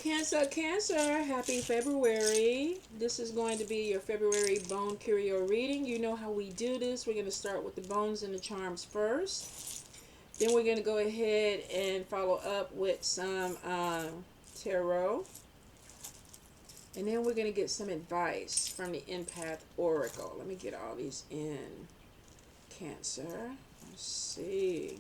Cancer, Cancer, happy February. This is going to be your February bone curio reading. You know how we do this. We're going to start with the bones and the charms first. Then we're going to go ahead and follow up with some tarot. And then we're going to get some advice from the Empath Oracle. Let me get all these in. Cancer. Let's see.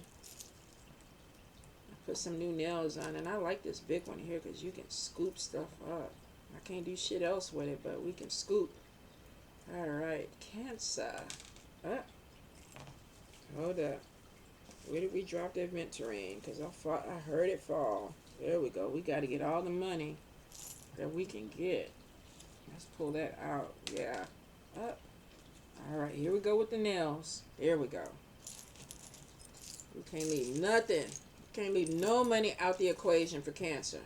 Put some new nails on, and I like this big one here because you can scoop stuff up. I can't do shit else with it, but we can scoop. All right, Cancer. Hold up. Where did we drop the event terrain? Because I heard it fall. There we go. We got to get all the money that we can get. Let's pull that out. Yeah. Up. All right, here we go with the nails. There we go. We can't leave nothing. Can't leave no money out the equation for Cancer.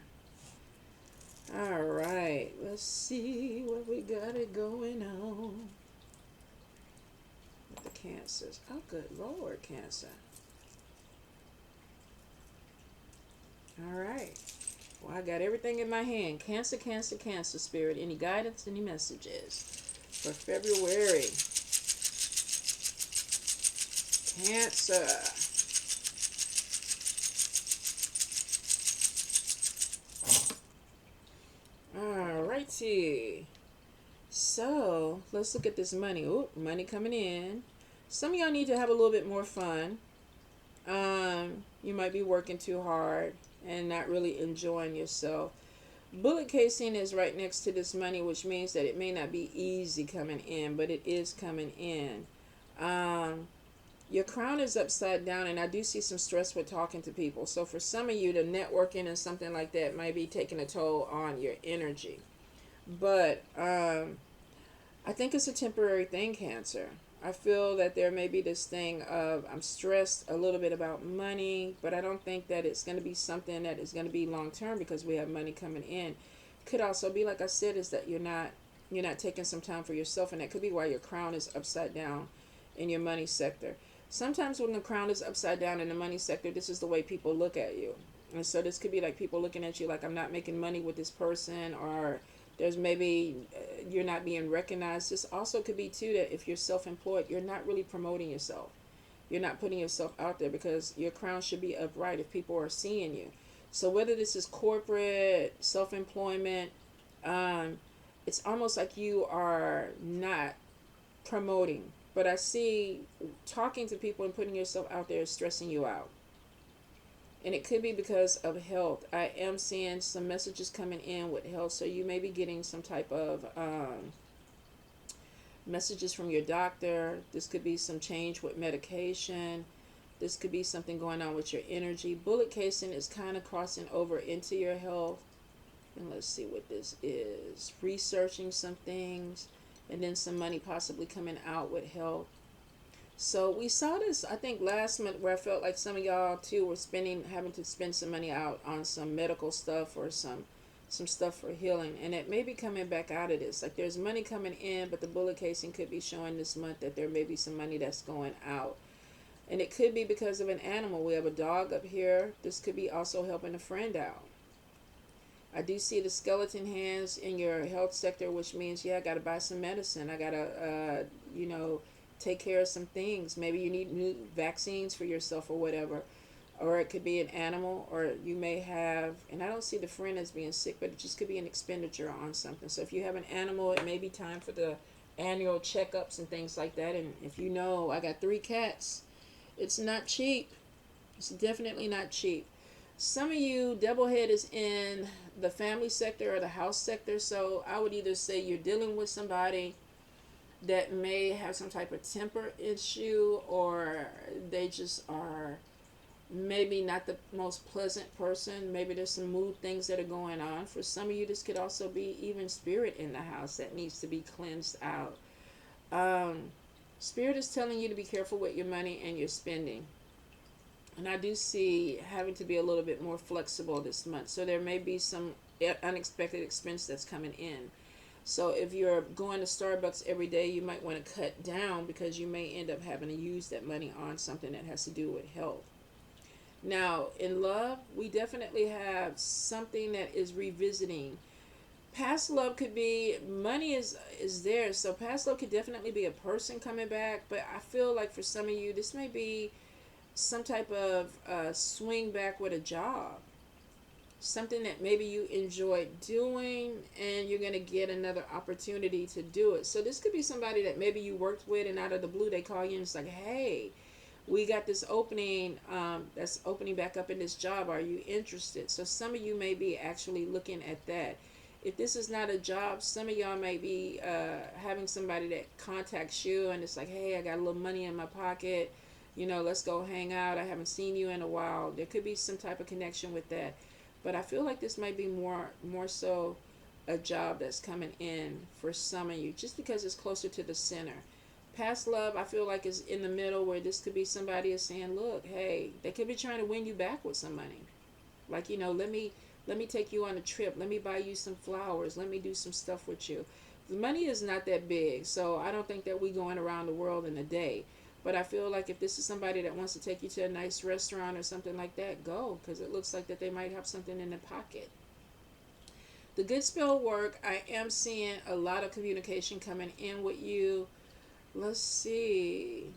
All right, let's see what we got it going on with the Cancers. Oh, good Lord, Cancer. All right. Well, I got everything in my hand. Cancer, Cancer, Cancer, Spirit. Any guidance, any messages for February? Cancer. Alrighty. So, let's look at this money. Ooh, money coming in. Some of y'all need to have a little bit more fun. You might be working too hard and not really enjoying yourself. Bullet casing is right next to this money, which means that it may not be easy coming in, but it is coming in. Your crown is upside down, and I do see some stress with talking to people. So for some of you, the networking and something like that might be taking a toll on your energy. But I think it's a temporary thing, Cancer. I feel that there may be this thing of I'm stressed a little bit about money, but I don't think that it's going to be something that is going to be long term because we have money coming in. Could also be, like I said, is that you're not taking some time for yourself, and that could be why your crown is upside down in your money sector. Sometimes when the crown is upside down in the money sector, this is the way people look at you. And so this could be like people looking at you like I'm not making money with this person, or there's maybe you're not being recognized. This also could be too that if you're self-employed, you're not really promoting yourself. You're not putting yourself out there because your crown should be upright if people are seeing you. So whether this is corporate, self-employment, it's almost like you are not promoting. But I see talking to people and putting yourself out there is stressing you out. And it could be because of health. I am seeing some messages coming in with health. So you may be getting some type of messages from your doctor. This could be some change with medication. This could be something going on with your energy. Bullet casing is kind of crossing over into your health. And let's see what this is. Researching some things. And then some money possibly coming out with health. So we saw this, I think, last month where I felt like some of y'all too were having to spend some money out on some medical stuff or some stuff for healing. And it may be coming back out of this. Like there's money coming in, but the bullet casing could be showing this month that there may be some money that's going out. And it could be because of an animal. We have a dog up here. This could be also helping a friend out. I do see the skeleton hands in your health sector, which means, yeah, I got to buy some medicine. I got to, take care of some things. Maybe you need new vaccines for yourself or whatever. Or it could be an animal, or you may have, and I don't see the friend as being sick, but it just could be an expenditure on something. So if you have an animal, it may be time for the annual checkups and things like that. And if you know, I got 3 cats, it's not cheap. It's definitely not cheap. Some of you, double head is in the family sector or the house sector. So I would either say you're dealing with somebody that may have some type of temper issue, or they just are maybe not the most pleasant person. Maybe there's some mood things that are going on. For some of you, this could also be even spirit in the house that needs to be cleansed out. Spirit is telling you to be careful with your money and your spending. And I do see having to be a little bit more flexible this month. So there may be some unexpected expense that's coming in. So if you're going to Starbucks every day, you might want to cut down because you may end up having to use that money on something that has to do with health. Now, in love, we definitely have something that is revisiting. Past love could be money is there, so past love could definitely be a person coming back. But I feel like for some of you, this may be some type of swing back with a job, something that maybe you enjoyed doing and you're going to get another opportunity to do it. So this could be somebody that maybe you worked with and out of the blue they call you and it's like, hey, we got this opening that's opening back up in this job, are you interested? So some of you may be actually looking at that. If this is not a job, some of y'all may be having somebody that contacts you and it's like, hey, I got a little money in my pocket, let's go hang out, I haven't seen you in a while. There could be some type of connection with that. But I feel like this might be more so a job that's coming in for some of you, just because it's closer to the center. Past love, I feel like, is in the middle, where this could be somebody is saying, look, hey, they could be trying to win you back with some money. Like, let me take you on a trip. Let me buy you some flowers. Let me do some stuff with you. The money is not that big, so I don't think that we going around the world in a day. But I feel like if this is somebody that wants to take you to a nice restaurant or something like that, go, because it looks like that they might have something in their pocket. The good spell work, I am seeing a lot of communication coming in with you. Let's see.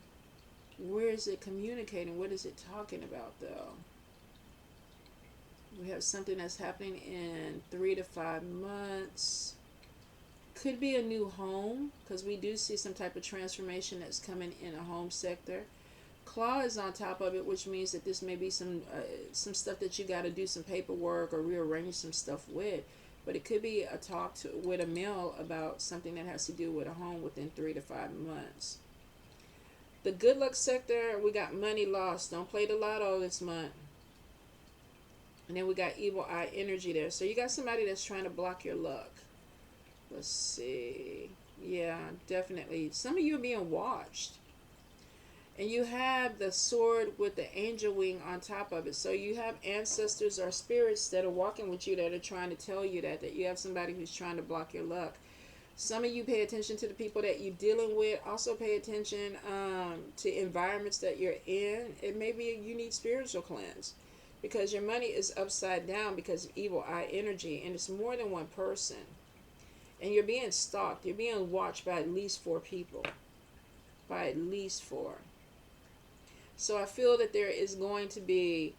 Where is it communicating? What is it talking about, though? We have something that's happening in 3 to 5 months. Could be a new home, because we do see some type of transformation that's coming in a home sector. Claw is on top of it, which means that this may be some stuff that you got to do some paperwork or rearrange some stuff with. But it could be a talk with a male about something that has to do with a home within 3 to 5 months. The good luck sector, we got money lost. Don't play the lotto this month. And then we got evil eye energy there. So you got somebody that's trying to block your luck. Let's see. Yeah, definitely. Some of you are being watched. And you have the sword with the angel wing on top of it. So you have ancestors or spirits that are walking with you that are trying to tell you that you have somebody who's trying to block your luck. Some of you pay attention to the people that you're dealing with. Also pay attention to environments that you're in. It may be you need spiritual cleanse, because your money is upside down because of evil eye energy, and it's more than one person. And you're being stalked. You're being watched by at least 4 people. By at least 4. So I feel that there is going to be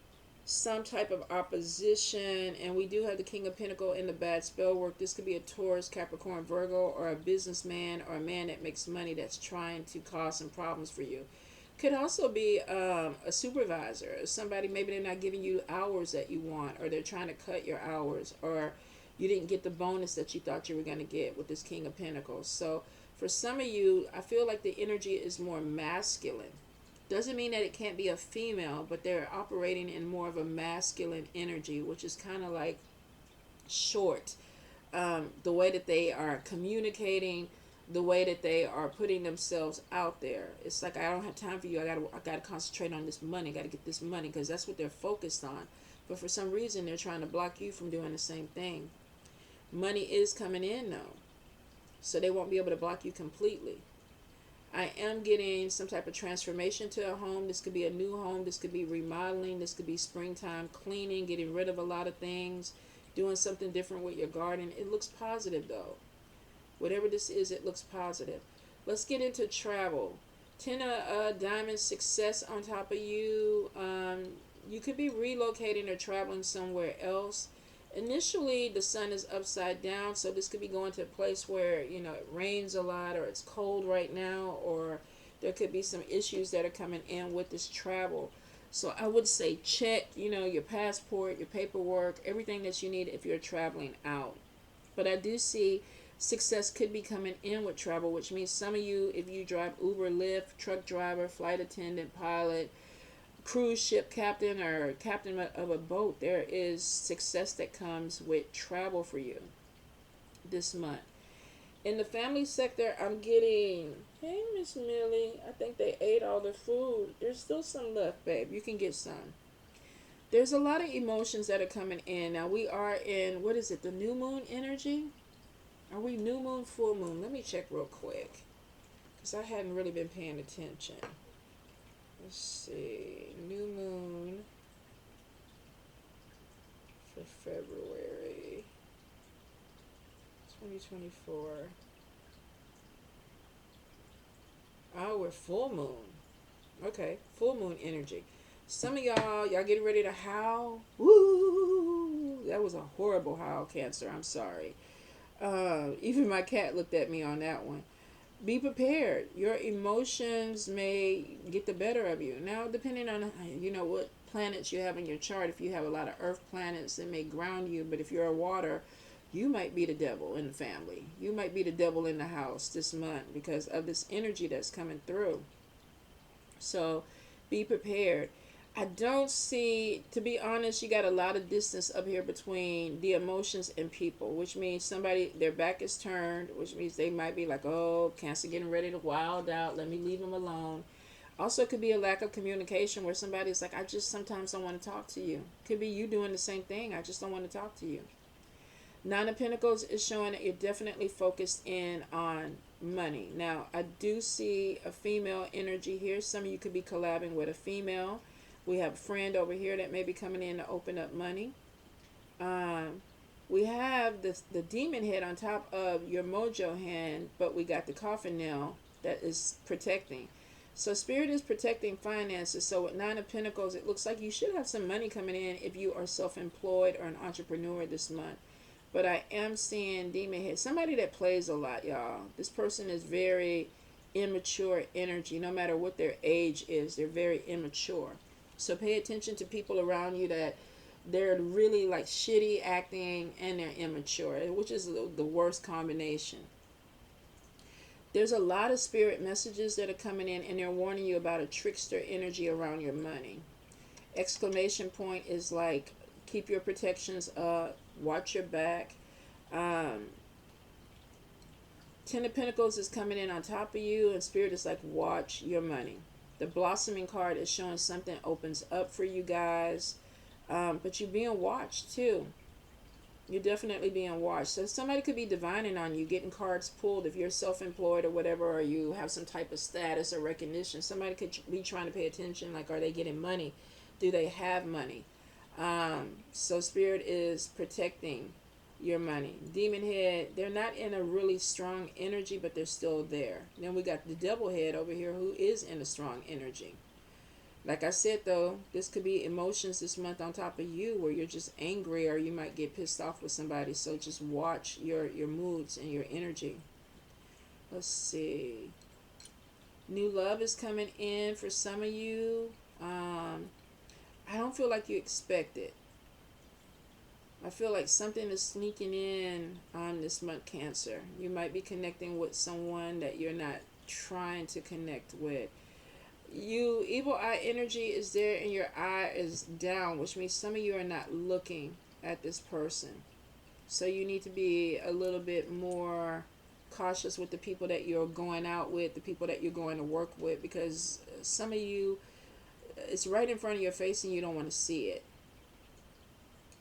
some type of opposition, and we do have the King of Pentacles in the bad spell work. This could be a Taurus, Capricorn, Virgo, or a businessman or a man that makes money that's trying to cause some problems for you. Could also be a supervisor, somebody, maybe they're not giving you hours that you want, or they're trying to cut your hours, or you didn't get the bonus that you thought you were going to get with this King of Pentacles. So for some of you, I feel like the energy is more masculine. Doesn't mean that it can't be a female, but they're operating in more of a masculine energy, which is kind of like short. The way that they are communicating, the way that they are putting themselves out there. It's like, I don't have time for you. I gotta concentrate on this money. I gotta get this money, because that's what they're focused on. But for some reason, they're trying to block you from doing the same thing. Money is coming in though, so they won't be able to block you completely. I am getting some type of transformation to a home. This could be a new home. This could be remodeling. This could be springtime cleaning, getting rid of a lot of things, doing something different with your garden. It looks positive though. Whatever this is, it looks positive. Let's get into travel. 10 of diamonds, success on top of you. You could be relocating or traveling somewhere else. Initially, the sun is upside down, so this could be going to a place where, it rains a lot, or it's cold right now, or there could be some issues that are coming in with this travel. So I would say check, your passport, your paperwork, everything that you need if you're traveling out. But I do see success could be coming in with travel, which means some of you, if you drive Uber, Lyft, truck driver, flight attendant, pilot, cruise ship captain, or captain of a boat, there is success that comes with travel for you this month. In the family sector, I'm getting, hey, Miss Millie, I think they ate all the food. There's still some left, babe. You can get some. There's a lot of emotions that are coming in. Now, we are in, what is it, the new moon energy? Are we new moon, full moon? Let me check real quick, because I hadn't really been paying attention. Let's see. New moon. 2024. Oh, we're full moon. Okay, full moon energy. Some of y'all getting ready to howl. Woo! That was a horrible howl, Cancer. I'm sorry. Even my cat looked at me on that one. Be prepared. Your emotions may get the better of you. Now, depending on what planets you have in your chart, if you have a lot of earth planets, it may ground you. But if you're a water, you might be the devil in the family. You might be the devil in the house this month because of this energy that's coming through. So be prepared. I don't see, to be honest, you got a lot of distance up here between the emotions and people, which means somebody, their back is turned, which means they might be like, oh, Cancer getting ready to wild out. Let me leave them alone. Also, it could be a lack of communication where somebody's like, I just sometimes don't want to talk to you. Could be you doing the same thing. I just don't want to talk to you. Nine of Pentacles is showing that you're definitely focused in on money. Now, I do see a female energy here. Some of you could be collabing with a female. We have a friend over here that may be coming in to open up money. We have the demon head on top of your mojo hand, but we got the coffin nail that is protecting. So Spirit is protecting finances. So with Nine of Pentacles, it looks like you should have some money coming in if you are self-employed or an entrepreneur this month. But I am seeing demon head. Somebody that plays a lot, y'all. This person is very immature energy. No matter what their age is, they're very immature. So pay attention to people around you that they're really like shitty acting and they're immature, which is the worst combination. There's a lot of spirit messages that are coming in and they're warning you about a trickster energy around your money. Exclamation point is like, keep your protections up, watch your back. Ten of Pentacles is coming in on top of you and Spirit is like, watch your money. The blossoming card is showing something opens up for you guys. But you're being watched too. You're definitely being watched. So somebody could be divining on you, getting cards pulled if you're self-employed or whatever, or you have some type of status or recognition. Somebody could be trying to pay attention, like, are they getting money? Do they have money? So Spirit is protecting your money. Demon head, they're not in a really strong energy, but they're still there. Then we got the devil head over here who is in a strong energy. Like I said, though, this could be emotions this month on top of you where you're just angry or you might get pissed off with somebody. So just watch your moods and your energy. Let's see. New love is coming in for some of you. I don't feel like you expect it. I feel like something is sneaking in on this month, Cancer. You might be connecting with someone that you're not trying to connect with. You evil eye energy is there and your eye is down, which means some of you are not looking at this person. So you need to be a little bit more cautious with the people that you're going out with, the people that you're going to work with, because some of you, it's right in front of your face and you don't want to see it.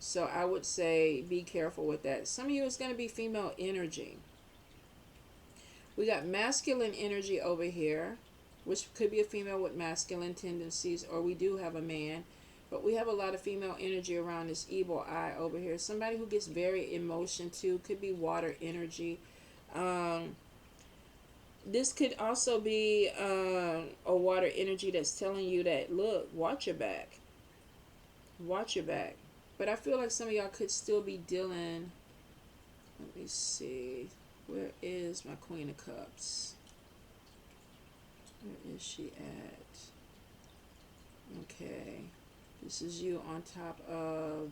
So I would say be careful with that. Some of you, it's going to be female energy. We got masculine energy over here, which could be a female with masculine tendencies, or we do have a man, but we have a lot of female energy around this evil eye over here. Somebody who gets very emotion too, could be water energy. This could also be a water energy that's telling you that, look, watch your back. Watch your back. But I feel like some of y'all could still be dealing, let me see, where is my Queen of Cups? Where is she at? Okay. This is you on top of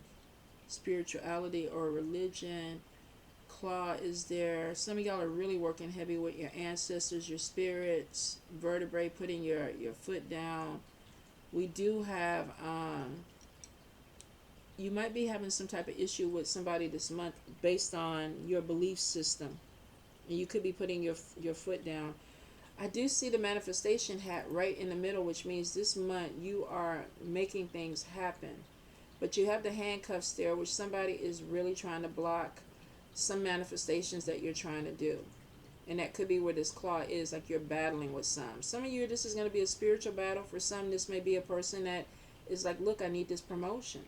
spirituality or religion. Claw is there. Some of y'all are really working heavy with your ancestors, your spirits, vertebrae, putting your foot down. We do have, you might be having some type of issue with somebody this month based on your belief system. And you could be putting your foot down. I do see the manifestation hat right in the middle, which means this month you are making things happen. But you have the handcuffs there, which somebody is really trying to block some manifestations that you're trying to do. And that could be where this claw is, like you're battling with some. Some of you, this is going to be a spiritual battle. For some, this may be a person that is like, look, I need this promotion.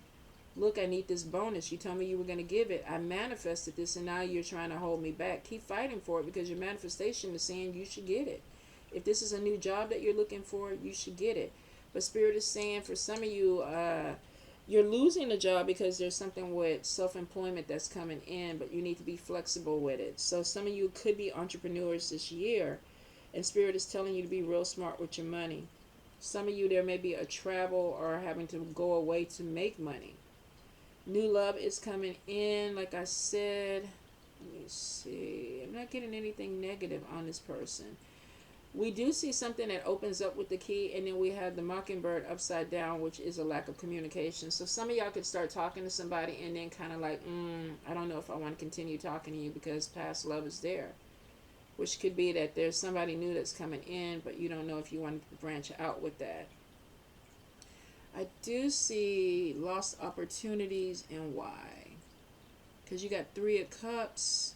Look, I need this bonus. You told me you were going to give it. I manifested this, and now you're trying to hold me back. Keep fighting for it, because your manifestation is saying you should get it. If this is a new job that you're looking for, you should get it. But Spirit is saying for some of you, you're losing a job because there's something with self-employment that's coming in, but you need to be flexible with it. So some of you could be entrepreneurs this year, and Spirit is telling you to be real smart with your money. Some of you, there may be a travel or having to go away to make money. New love is coming in, like I said. Let me see. I'm not getting anything negative on this person. We do see something that opens up with the key, and then we have the mockingbird upside down, which is a lack of communication. So some of y'all could start talking to somebody and then kind of like, I don't know if I want to continue talking to you because past love is there. Which could be that there's somebody new that's coming in, but you don't know if you want to branch out with that. I do see lost opportunities and why. Because you got 3 of Cups,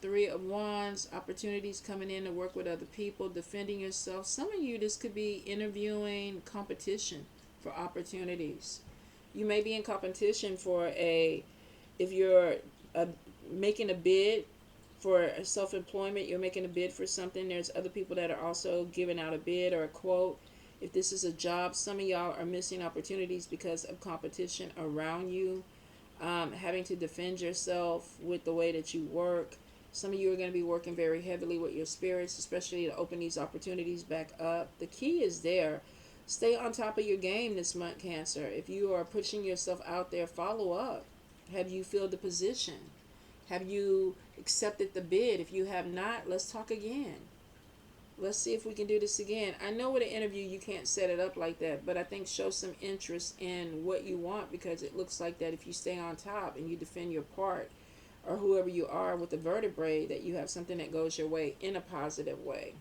3 of Wands, opportunities coming in to work with other people, defending yourself. Some of you, this could be interviewing, competition for opportunities. You may be in competition for if you're making a bid for self-employment, you're making a bid for something. There's other people that are also giving out a bid or a quote. If this is a job, some of y'all are missing opportunities because of competition around you, having to defend yourself with the way that you work. Some of you are going to be working very heavily with your spirits, especially to open these opportunities back up. The key is there. Stay on top of your game this month, Cancer. If you are pushing yourself out there, follow up. Have you filled the position? Have you accepted the bid? If you have not, let's talk again. Let's see if we can do this again. I know with an interview you can't set it up like that, but I think show some interest in what you want, because it looks like that if you stay on top and you defend your part, or whoever you are with the vertebrae, that you have something that goes your way in a positive way.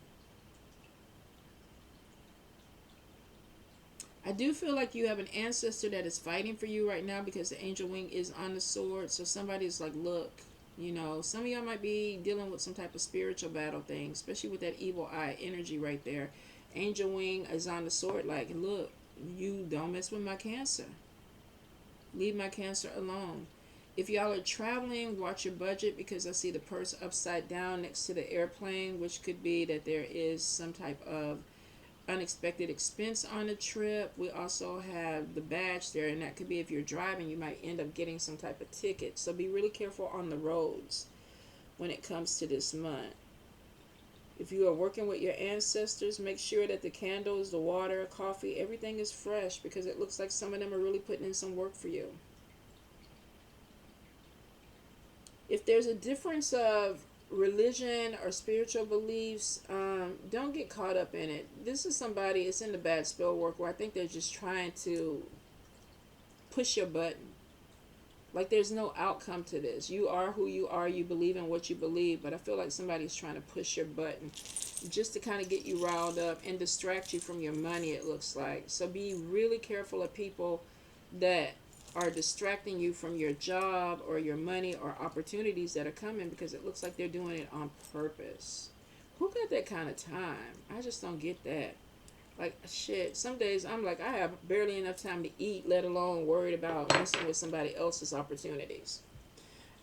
I do feel like you have an ancestor that is fighting for you right now, because the angel wing is on the sword. So somebody's like, look, you know, some of y'all might be dealing with some type of spiritual battle thing, especially with that evil eye energy right there. Angel wing is on the sword like, look, you don't mess with my Cancer. Leave my Cancer alone. If y'all are traveling, watch your budget, because I see the purse upside down next to the airplane, which could be that there is some type of unexpected expense on the trip. We also have the badge there, and that could be if you're driving, you might end up getting some type of ticket. So be really careful on the roads when it comes to this month. If you are working with your ancestors, make sure that the candles, the water, coffee, everything is fresh, because it looks like some of them are really putting in some work for you. If there's a difference of religion or spiritual beliefs, don't get caught up in it. This is somebody, it's in the bad spell work, where I think they're just trying to push your button. Like there's no outcome to this. You are who you are. You believe in what you believe. But I feel like somebody's trying to push your button just to kind of get you riled up and distract you from your money, it looks like. So be really careful of people that are distracting you from your job or your money or opportunities that are coming, because it looks like they're doing it on purpose. Who got that kind of time? I just don't get that. Like, shit, some days I'm like, I have barely enough time to eat, let alone worried about messing with somebody else's opportunities.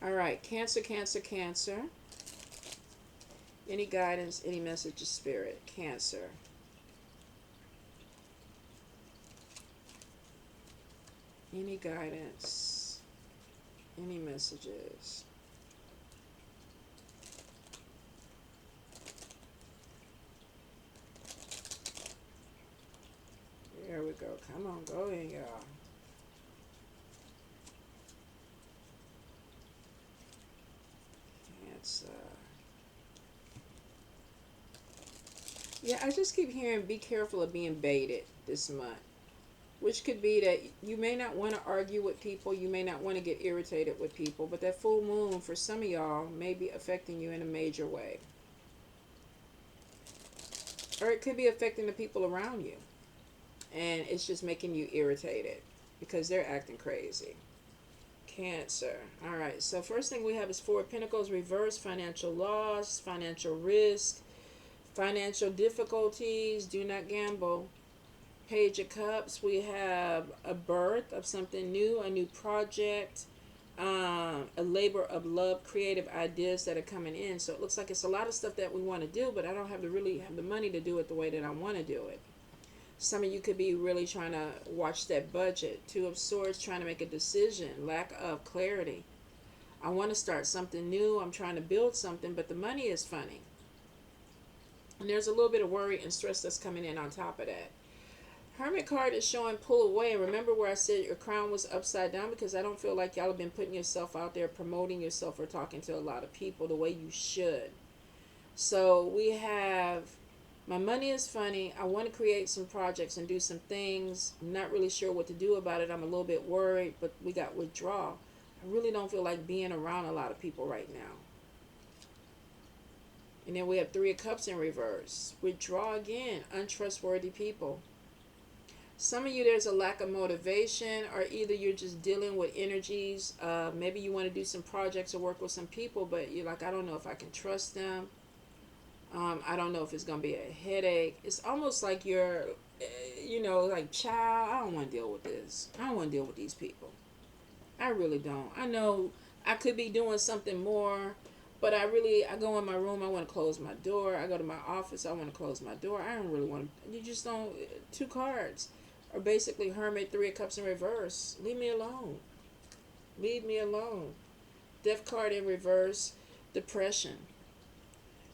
All right, Cancer, Cancer, Cancer. Any guidance, any message of spirit? Cancer. Any guidance, any messages? There we go. Come on, go in, y'all. Cancer. Yeah, I just keep hearing be careful of being baited this month. Which could be that you may not want to argue with people. You may not want to get irritated with people. But that full moon, for some of y'all, may be affecting you in a major way. Or it could be affecting the people around you. And it's just making you irritated because they're acting crazy. Cancer. All right. So first thing we have is Four of Pentacles reverse, financial loss, financial risk, financial difficulties. Do not gamble. Page of Cups, we have a birth of something new, a new project, a labor of love, creative ideas that are coming in. So it looks like it's a lot of stuff that we want to do, but I don't have to really have the money to do it the way that I want to do it. Some of you could be really trying to watch that budget. Two of Swords, trying to make a decision, lack of clarity. I want to start something new. I'm trying to build something, but the money is funny. And there's a little bit of worry and stress that's coming in on top of that. Hermit card is showing pull away. Remember where I said your crown was upside down? Because I don't feel like y'all have been putting yourself out there, promoting yourself, or talking to a lot of people the way you should. So we have, my money is funny. I want to create some projects and do some things. I'm not really sure what to do about it. I'm a little bit worried, but we got withdrawal. I really don't feel like being around a lot of people right now. And then we have Three of Cups in reverse. Withdraw again. Untrustworthy people. Some of you, there's a lack of motivation, or either you're just dealing with energies. Maybe you want to do some projects or work with some people, but you're like, I don't know if I can trust them. I don't know if it's going to be a headache. It's almost like you're, like, child, I don't want to deal with this. I don't want to deal with these people. I really don't. I know I could be doing something more, but I go in my room, I want to close my door. I go to my office, I want to close my door. I don't really want to. You just don't. Two cards are basically Hermit, Three of Cups in reverse. Leave me alone. Leave me alone. Death card in reverse. Depression.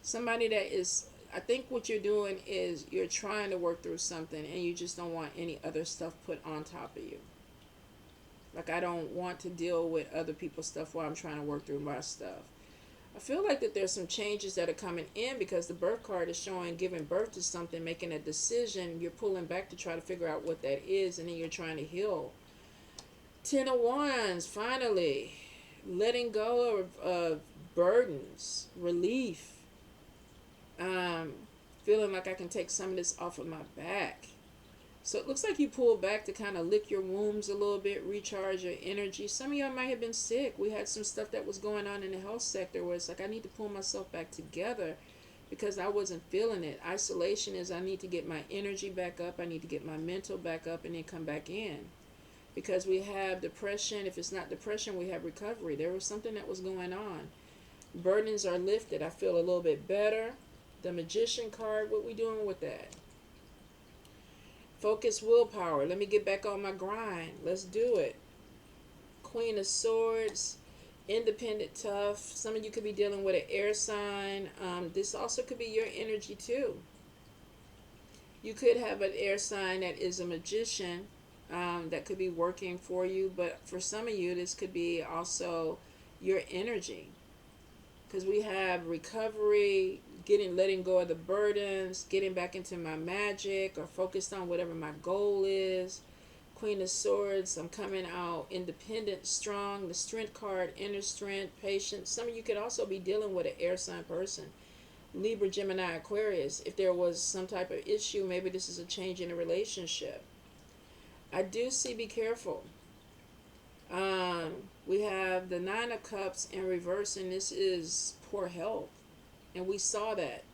Somebody that is, I think what you're doing is you're trying to work through something and you just don't want any other stuff put on top of you. Like, I don't want to deal with other people's stuff while I'm trying to work through my stuff. I feel like that there's some changes that are coming in because the birth card is showing giving birth to something, making a decision. You're pulling back to try to figure out what that is, and then you're trying to heal. Ten of Wands, finally. Letting go of burdens, relief. Feeling like I can take some of this off of my back. So it looks like you pull back to kind of lick your wounds a little bit, recharge your energy. Some of y'all might have been sick. We had some stuff that was going on in the health sector where it's like I need to pull myself back together because I wasn't feeling it. Isolation is I need to get my energy back up. I need to get my mental back up and then come back in. Because we have depression. If it's not depression, we have recovery. There was something that was going on. Burdens are lifted. I feel a little bit better. The Magician card, what we doing with that? Focus, willpower. Let me get back on my grind. Let's do it. Queen of Swords. Independent, tough. Some of you could be dealing with an air sign. This also could be your energy too. You could have an air sign that is a magician that could be working for you. But for some of you, this could be also your energy. Because we have recovery, letting go of the burdens, getting back into my magic, or focused on whatever my goal is. Queen of Swords, I'm coming out independent, strong. The Strength card, inner strength, patience. Some of you could also be dealing with an air sign person. Libra, Gemini, Aquarius. If there was some type of issue, maybe this is a change in a relationship. I do see, be careful. We have the Nine of Cups in reverse, and this is poor health. And we saw that.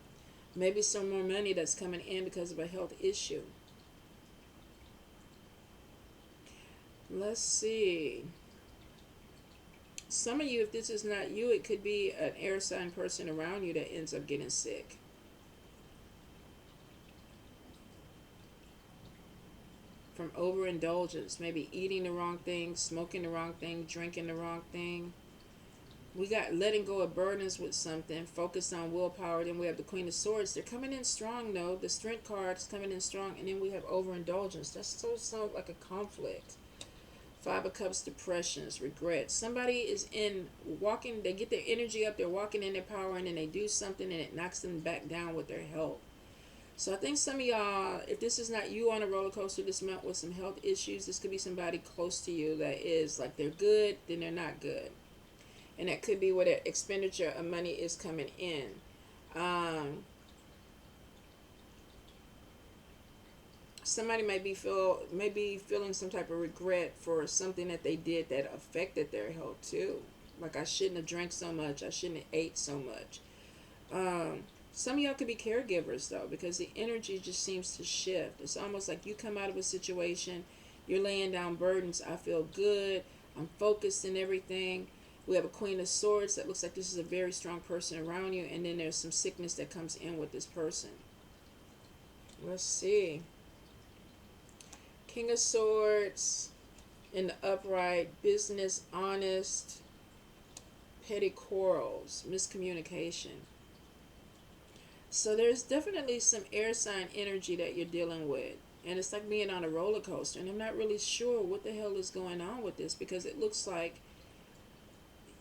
Maybe some more money that's coming in because of a health issue. Let's see. Some of you, if this is not you, it could be an air sign person around you that ends up getting sick. From overindulgence, maybe eating the wrong thing, smoking the wrong thing, drinking the wrong thing. We got letting go of burdens with something, focused on willpower. Then we have the Queen of Swords. They're coming in strong, though. The Strength card is coming in strong. And then we have overindulgence. That sounds like a conflict. Five of Cups, depressions, regrets. Somebody is walking, they get their energy up, they're walking in their power, and then they do something and it knocks them back down with their health. So I think some of y'all, if this is not you on a roller coaster this month with some health issues, this could be somebody close to you that is like they're good, then they're not good. And that could be where the expenditure of money is coming in. Somebody might be feeling some type of regret for something that they did that affected their health too. Like, I shouldn't have drank so much. I shouldn't have ate so much. Some of y'all could be caregivers though, because the energy just seems to shift. It's almost like you come out of a situation, you're laying down burdens. I feel good. I'm focused and everything. We have a Queen of Swords that looks like this is a very strong person around you, and then there's some sickness that comes in with this person. Let's see. King of Swords in the upright, business, honest, petty quarrels, miscommunication. So there's definitely some air sign energy that you're dealing with. And it's like being on a roller coaster. And I'm not really sure what the hell is going on with this, because it looks like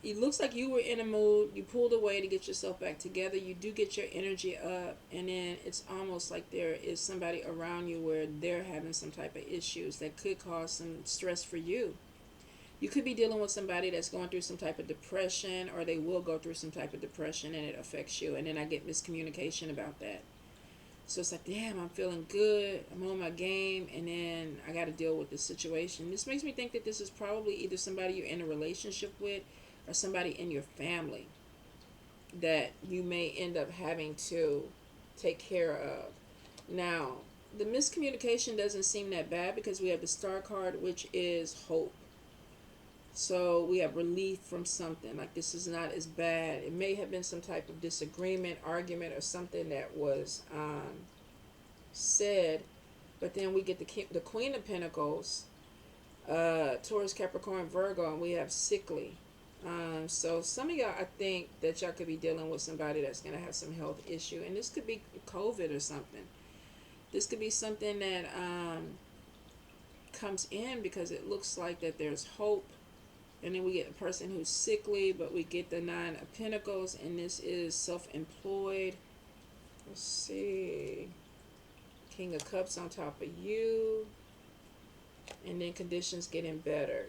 you were in a mood, you pulled away to get yourself back together, you do get your energy up, and then it's almost like there is somebody around you where they're having some type of issues that could cause some stress for you. You could be dealing with somebody that's going through some type of depression, or they will go through some type of depression and it affects you, and then I get miscommunication about that. So it's like, damn, I'm feeling good, I'm on my game, and then I got to deal with this situation. This makes me think that this is probably either somebody you're in a relationship with or somebody in your family that you may end up having to take care of. Now, the miscommunication doesn't seem that bad because we have the Star card, which is hope. So we have relief from something. Like, this is not as bad. It may have been some type of disagreement, argument, or something that was said. But then we get the Queen of Pentacles, Taurus, Capricorn, Virgo, and we have sickly. So some of y'all, I think that y'all could be dealing with somebody that's going to have some health issue. And this could be COVID or something. This could be something that comes in because it looks like that there's hope. And then we get a person who's sickly, but we get the Nine of Pentacles, and this is self-employed. Let's see. King of Cups on top of you. And then conditions getting better.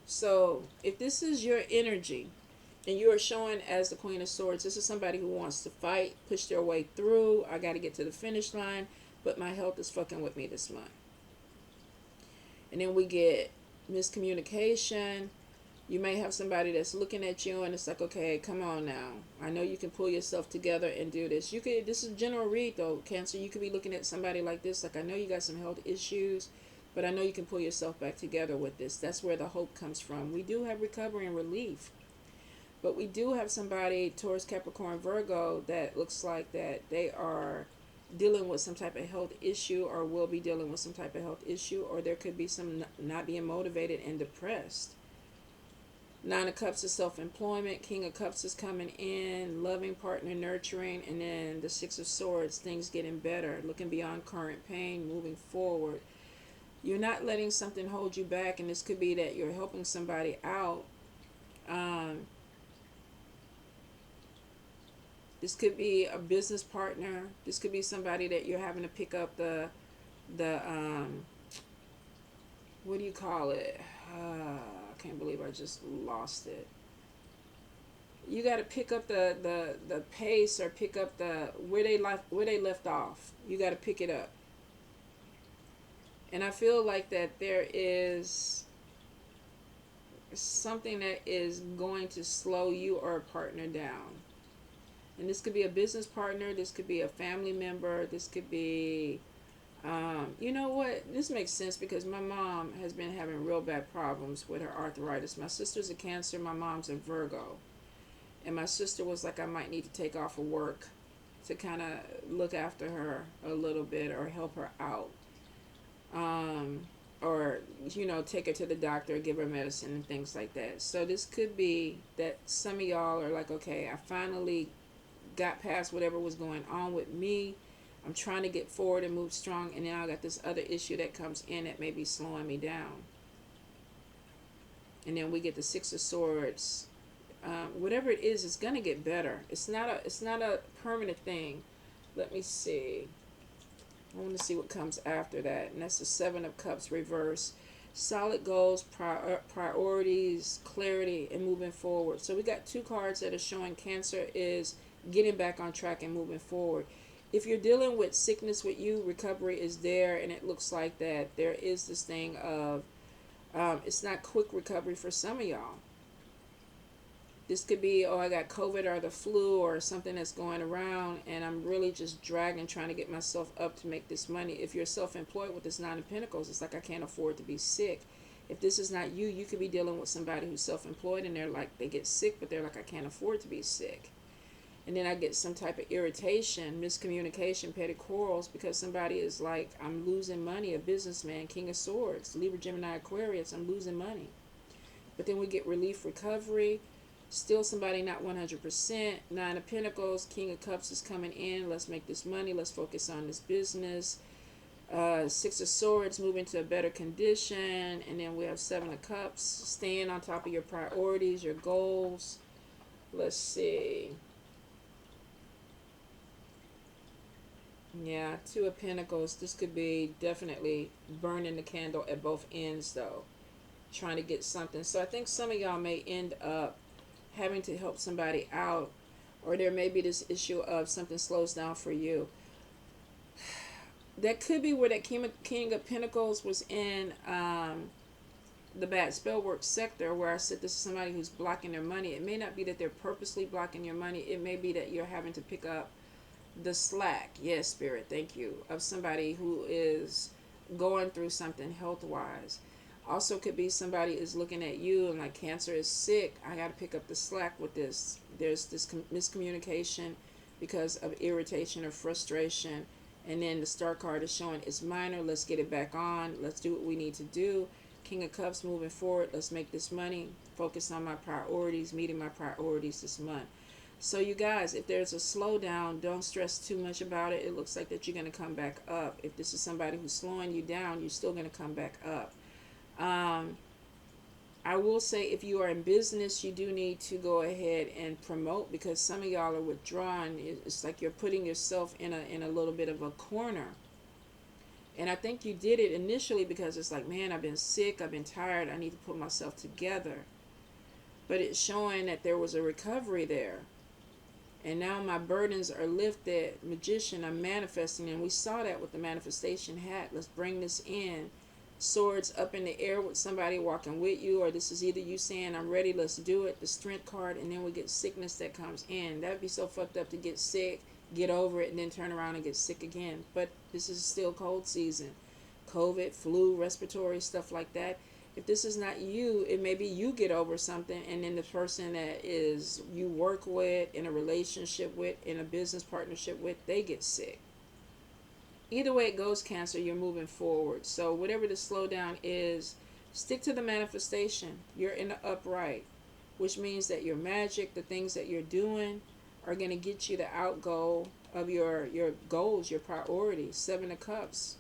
So if this is your energy and you are showing as the Queen of Swords, this is somebody who wants to fight, push their way through. I got to get to the finish line, but my health is fucking with me this month. And then we get miscommunication. You may have somebody that's looking at you and it's like, okay, come on now. I know you can pull yourself together and do this. This is a general read though, Cancer. You could be looking at somebody like this, like, I know you got some health issues, but I know you can pull yourself back together with this. That's where the hope comes from. We do have recovery and relief. But we do have somebody, Taurus, Capricorn, Virgo, that looks like that they are dealing with some type of health issue, or will be dealing with some type of health issue, or there could be some not being motivated and depressed. Nine of Cups is self-employment. King of Cups is coming in, loving partner, nurturing, and then the Six of Swords, things getting better, looking beyond current pain, moving forward. You're not letting something hold you back, and this could be that you're helping somebody out. This could be a business partner. This could be somebody that you're having to pick up the what do you call it? I can't believe I just lost it. You got to pick up the pace, or pick up the where they left off. You got to pick it up. And I feel like that there is something that is going to slow you or a partner down. And this could be a business partner. This could be a family member. This could be, you know what? This makes sense because my mom has been having real bad problems with her arthritis. My sister's a Cancer. My mom's a Virgo. And my sister was like, I might need to take off of work to kind of look after her a little bit or help her out. Or, you know, take her to the doctor, give her medicine and things like that. So this could be that some of y'all are like, okay, I finally got past whatever was going on with me. I'm trying to get forward and move strong, and now I got this other issue that comes in that may be slowing me down. And then we get the Six of Swords. Whatever it is, it's gonna get better. It's not a permanent thing. Let me see. I want to see what comes after that. And that's the Seven of Cups reverse. Solid goals, priorities, clarity, and moving forward. So we got two cards that are showing Cancer is getting back on track and moving forward. If you're dealing with sickness with you, recovery is there, and it looks like that there is this thing of it's not quick recovery for some of y'all. This could be, oh, I got COVID or the flu or something that's going around, and I'm really just dragging, trying to get myself up to make this money. If you're self-employed with this Nine of Pentacles, it's like I can't afford to be sick. If this is not you, you could be dealing with somebody who's self-employed and they're like, they get sick, but they're like, I can't afford to be sick. And then I get some type of irritation, miscommunication, petty quarrels, because somebody is like, I'm losing money, a businessman, King of Swords, Libra, Gemini, Aquarius, I'm losing money. But then we get relief, recovery, still somebody not 100%, Nine of Pentacles, King of Cups is coming in, let's make this money, let's focus on this business. Six of Swords, move into a better condition, and then we have Seven of Cups, staying on top of your priorities, your goals. Let's see. Yeah, Two of Pentacles. This could be definitely burning the candle at both ends, though. Trying to get something. So I think some of y'all may end up having to help somebody out, or there may be this issue of something slows down for you. That could be where that King of Pentacles was in the bad spell work sector, where I said this is somebody who's blocking their money. It may not be that they're purposely blocking your money. It may be that you're having to pick up the slack, yes, Spirit, thank you, of somebody who is going through something health-wise. Also could be somebody is looking at you and like, Cancer is sick, I got to pick up the slack with this. There's this miscommunication because of irritation or frustration, and then the Star card is showing it's minor, let's get it back on, let's do what we need to do. King of Cups, moving forward, let's make this money, focus on my priorities, meeting my priorities this month. So you guys, if there's a slowdown, don't stress too much about it. It looks like that you're going to come back up. If this is somebody who's slowing you down, you're still going to come back up. I will say, if you are in business, you do need to go ahead and promote, because some of y'all are withdrawn. It's like you're putting yourself in a little bit of a corner. And I think you did it initially because it's like, man, I've been sick, I've been tired, I need to put myself together. But it's showing that there was a recovery there. And now my burdens are lifted. Magician, I'm manifesting. And we saw that with the manifestation hat. Let's bring this in. Swords up in the air with somebody walking with you. Or this is either you saying, I'm ready, let's do it. The Strength card. And then we get sickness that comes in. That would be so fucked up to get sick, get over it, and then turn around and get sick again. But this is still cold season. COVID, flu, respiratory, stuff like that. If this is not you, it may be you get over something, and then the person that is you work with, in a relationship with, in a business partnership with, they get sick. Either way it goes, Cancer, you're moving forward. So whatever the slowdown is, stick to the manifestation. You're in the upright, which means that your magic, the things that you're doing, are going to get you the outgo of your goals, your priorities. Seven of Cups.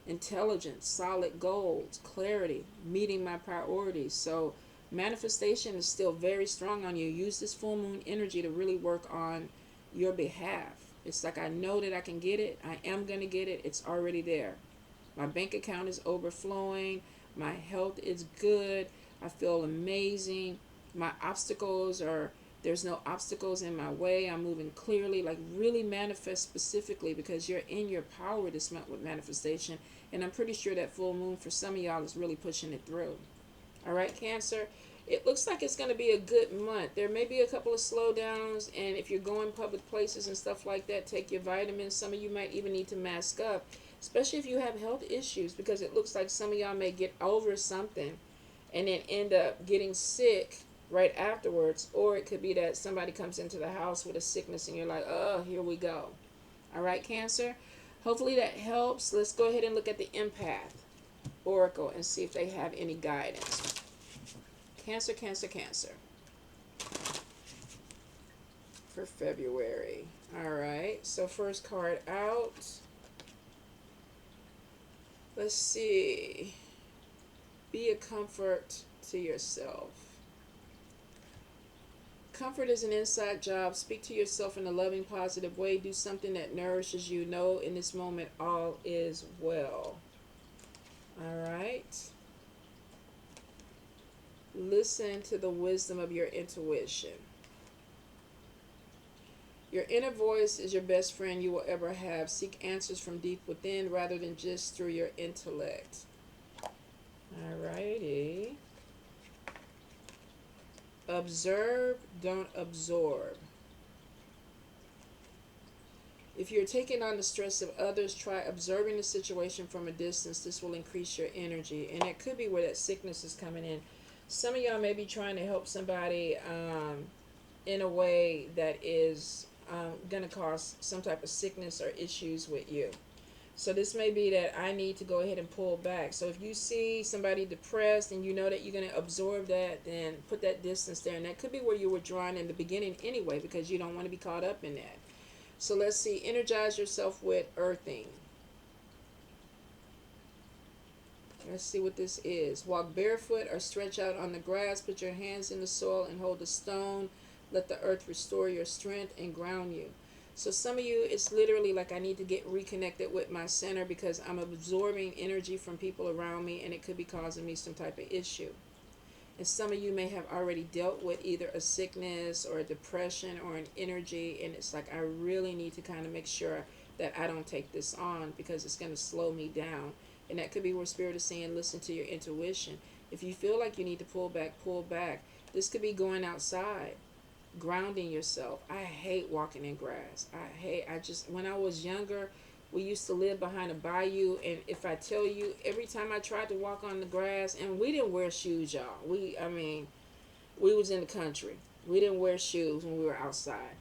Intelligence, solid goals, clarity, meeting my priorities. So manifestation is still very strong on you. Use this full moon energy to really work on your behalf. It's like, I know that I can get it. I am going to get it. It's already there. My bank account is overflowing. My health is good. I feel amazing. My obstacles are, there's no obstacles in my way. I'm moving clearly. Like, really manifest specifically, because you're in your power this month with manifestation. And I'm pretty sure that full moon for some of y'all is really pushing it through. All right, Cancer. It looks like it's going to be a good month. There may be a couple of slowdowns. And if you're going public places and stuff like that, take your vitamins. Some of you might even need to mask up, especially if you have health issues, because it looks like some of y'all may get over something and then end up getting sick right afterwards. Or it could be that somebody comes into the house with a sickness and you're like, oh, here we go. All right, Cancer. Hopefully that helps. Let's go ahead and look at the Empath Oracle and see if they have any guidance. Cancer, Cancer, Cancer. For February. All right. So first card out. Let's see. Be a comfort to yourself. Comfort is an inside job. Speak to yourself in a loving, positive way. Do something that nourishes you. Know in this moment all is well. All right. Listen to the wisdom of your intuition. Your inner voice is your best friend you will ever have. Seek answers from deep within rather than just through your intellect. All righty. Observe, don't absorb. If you're taking on the stress of others, try observing the situation from a distance. This will increase your energy. And that could be where that sickness is coming in. Some of y'all may be trying to help somebody in a way that is going to cause some type of sickness or issues with you. So this may be that I need to go ahead and pull back. So if you see somebody depressed and you know that you're going to absorb that, then put that distance there. And that could be where you were drawn in the beginning anyway, because you don't want to be caught up in that. So let's see. Energize yourself with earthing. Let's see what this is. Walk barefoot or stretch out on the grass. Put your hands in the soil and hold a stone. Let the earth restore your strength and ground you. So some of you, it's literally like I need to get reconnected with my center because I'm absorbing energy from people around me and it could be causing me some type of issue. And some of you may have already dealt with either a sickness or a depression or an energy, and it's like I really need to kind of make sure that I don't take this on because it's going to slow me down. And that could be where Spirit is saying, listen to your intuition. If you feel like you need to pull back, pull back. This could be going outside, grounding yourself. I hate walking in grass. When I was younger, we used to live behind a bayou, and if I tell you, every time I tried to walk on the grass, and we didn't wear shoes, y'all. We was in the country. We didn't wear shoes when we were outside.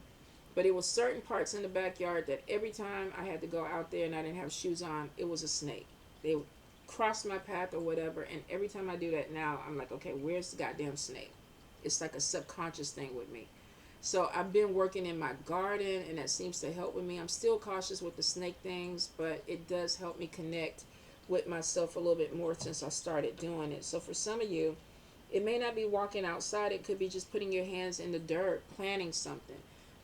But it was certain parts in the backyard that every time I had to go out there and I didn't have shoes on, it was a snake. They would cross my path or whatever, and every time I do that now, I'm like, okay, where's the goddamn snake? It's like a subconscious thing with me. So I've been working in my garden, and that seems to help with me. I'm still cautious with the snake things, but it does help me connect with myself a little bit more since I started doing it. So for some of you, it may not be walking outside. It could be just putting your hands in the dirt, planting something,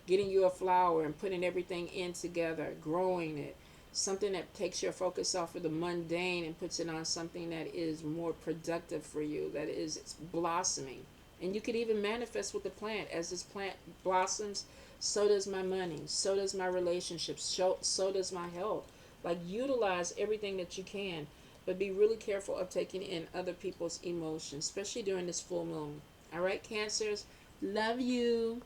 getting you a flower and putting everything in together, growing it. Something that takes your focus off of the mundane and puts it on something that is more productive for you, that is, it's blossoming. And you could even manifest with the plant. As this plant blossoms, so does my money, so does my relationships, so does my health. Like, utilize everything that you can, but be really careful of taking in other people's emotions, especially during this full moon. All right, Cancers, love you.